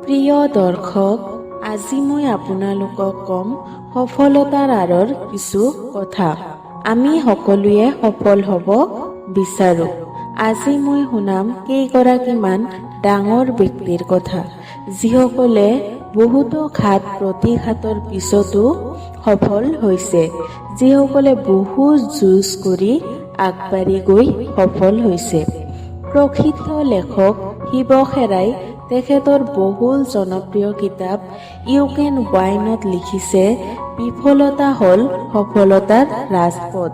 প্ৰিয় দৰ্শক, আজি মই আপোনালোকক কম সফলতাৰ আঁৰৰ কিছু কথা। আমি সকলোৱে সফল হ'ব বিচাৰো। আজি মই শুনাম কেইগৰাকীমান ডাঙৰ ব্যক্তিৰ কথা, যিসকলে বহুতো ঘাত প্ৰতিঘাতৰ পিছতো সফল হৈছে, যিসকলে বহু যুঁজ কৰি আগবাঢ়ি গৈ সফল হৈছে। প্ৰসিদ্ধ লেখক শিৱ খেৰাই তেখেতৰ বহুল জনপ্ৰিয় কিতাপ ইউ কেন ৱাই নট লিখিছে, বিফলতা হ'ল সফলতাৰ ৰাজপথ।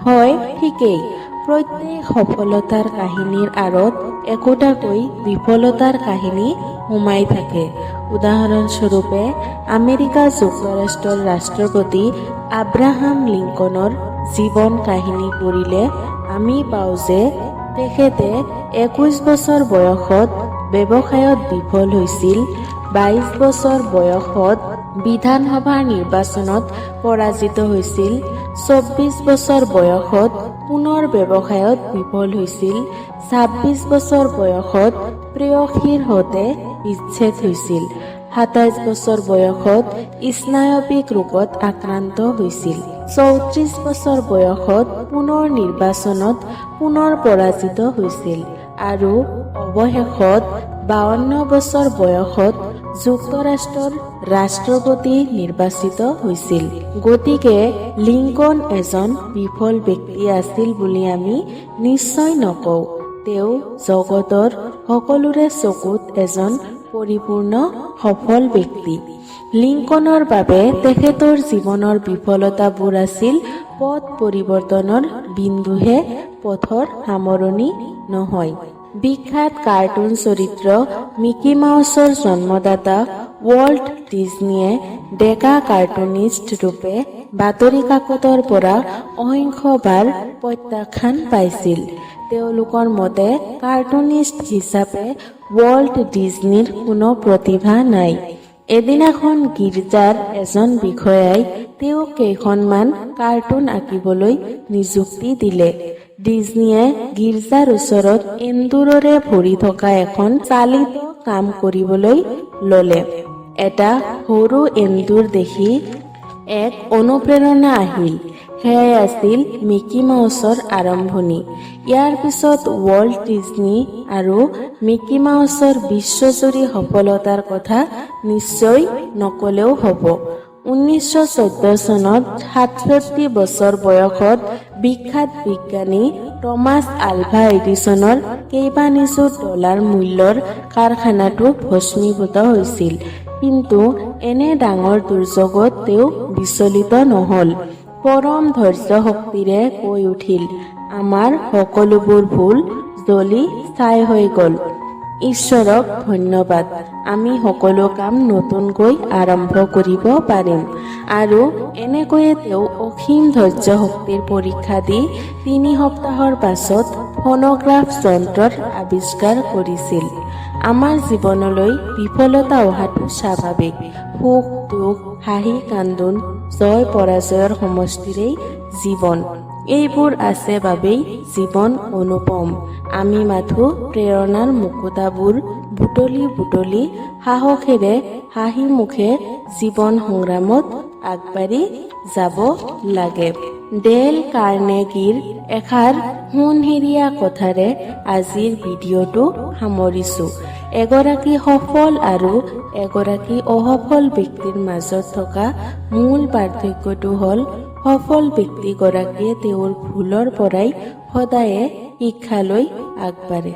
হয়, ঠিকেই, প্ৰত্যেক সফলতাৰ কাহিনীৰ আঁৰত একোটাকৈ বিফলতাৰ কাহিনী সোমাই থাকে। উদাহৰণস্বৰূপে আমেৰিকা যুক্তৰাষ্ট্ৰৰ ৰাষ্ট্ৰপতি আব্ৰাহাম লিংকনৰ জীৱন কাহিনী পঢ়িলে আমি পাওঁ যে তেখেতে 21 বছৰ বয়সত ব্যৱসায়ত বিফল হৈছিল, 22 বছৰ বয়সত বিধানসভাৰ নিৰ্বাচনত পৰাজিত হৈছিল, 24 বছৰ বয়সত পুনৰ ব্যৱসায়ত বিফল হৈছিল, 26 বছৰ বয়সত প্ৰেয়সীৰ সৈতে বিচ্ছেদ হৈছিল, 27 বছৰ বয়সত স্নায়ৱিক ৰোগত আক্ৰান্ত হৈছিল, 34 বছৰ বয়সত পুনৰ নিৰ্বাচনত পুনৰ পৰাজিত হৈছিল আৰু অৱশেষত 52 বছৰ বয়সত যুক্তৰাষ্ট্ৰৰ ৰাষ্ট্ৰপতি নিৰ্বাচিত হৈছিল। গতিকে লিংকন এজন বিফল ব্যক্তি আছিল বুলি আমি নিশ্চয় নকওঁ। তেওঁ জগতৰ সকলোৰে চকুত এজন পৰিপূৰ্ণ সফল ব্যক্তি। লিংকনৰ বাবে তেখেতৰ জীৱনৰ বিফলতাবোৰ আছিল পথ পৰিৱৰ্তনৰ বিন্দুহে, পথৰ সামৰণি নহয়। বিখ্যাত কাৰ্টুন চৰিত্ৰ মিকি মাউছৰ জন্মদাতা ৱাল্ট ডিজনীয়ে ডেকা কাৰ্টুনিষ্ট ৰূপে বাতৰি কাকতৰ পৰা অসংখ্যবাৰ প্ৰত্যাখ্যান পাইছিল। তেওঁলোকৰ মতে কাৰ্টুনিষ্ট হিচাপে ৱাল্ট ডিজনীৰ কোনো প্ৰতিভা নাই। এদিনাখন গীৰ্জাৰ এজন বিষয়াই তেওঁক কেইখনমান কাৰ্টুন আঁকিবলৈ নিযুক্তি দিলে। ডিজনীয়ে গীৰ্জাৰ ওচৰত এন্দুৰৰে ভৰি থকা এখন চালিত কাম কৰিবলৈ ললে। এটা সৰু এন্দুৰ দেখি এক অনুপ্ৰেৰণা আহিল। সেয়াই আছিল মিকি মাউছৰ আৰম্ভণি। ইয়াৰ পিছত ৱাল্ট ডিজনী আৰু মিকি মাউছৰ বিশ্বজুৰি সফলতাৰ কথা নিশ্চয় নকলেও হ'ব। 1914 চনত 67 বছৰ বয়সত বিখ্যাত বিজ্ঞানী টমাছ আলভা এডিছনৰ কেইবা নিযুত ডলাৰ মূল্যৰ কাৰখানাটো ভস্মীভূত হৈছিল। কিন্তু এনে ডাঙৰ দুৰ্যোগত তেওঁ বিচলিত নহ'ল। পৰম ধৈৰ্য শক্তিৰে কৈ উঠিল, আমাৰ সকলোবোৰ ভুল জ্বলি ছাই হৈ গ'ল। ঈশ্বৰক ধন্যবাদ, আমি সকলো কাম নতুনকৈ আৰম্ভ কৰিব পাৰিম। আৰু এনেকৈয়ে তেওঁ অসীম ধৈৰ্য শক্তিৰ পৰীক্ষা দি 3 সপ্তাহৰ পাছত ফোনোগ্ৰাফ যন্ত্ৰৰ আৱিষ্কাৰ কৰিছিল। আমাৰ জীৱনলৈ বিফলতা অহাটো স্বাভাৱিক। সুখ দুখ, হাঁহি কান্দোন, জয় পৰাজয়ৰ সমষ্টিৰেই জীৱন। এইবোৰ আছে বাবেই জীৱন অনুপম। আমি মাথো প্ৰেৰণাৰ মুকুতাবোৰ বুটলি বুটলি সাহসেৰে হাঁহি মুখে জীৱন সংগ্ৰামত আগবাঢ়ি যাব লাগে। ডেল কাৰ্নেগীৰ এষাৰ সোণহেৰীয়া কথাৰে আজিৰ ভিডিঅ'টো সামৰিছো। এগৰাকী সফল আৰু এগৰাকী অসফল ব্যক্তিৰ মাজত থকা মূল পাৰ্থক্যটো হ'ল সফল ব্যক্তিগৰাকীয়ে তেওঁৰ ভুলৰ পৰাই সদায়ে শিক্ষা লৈ আগবাঢ়ে।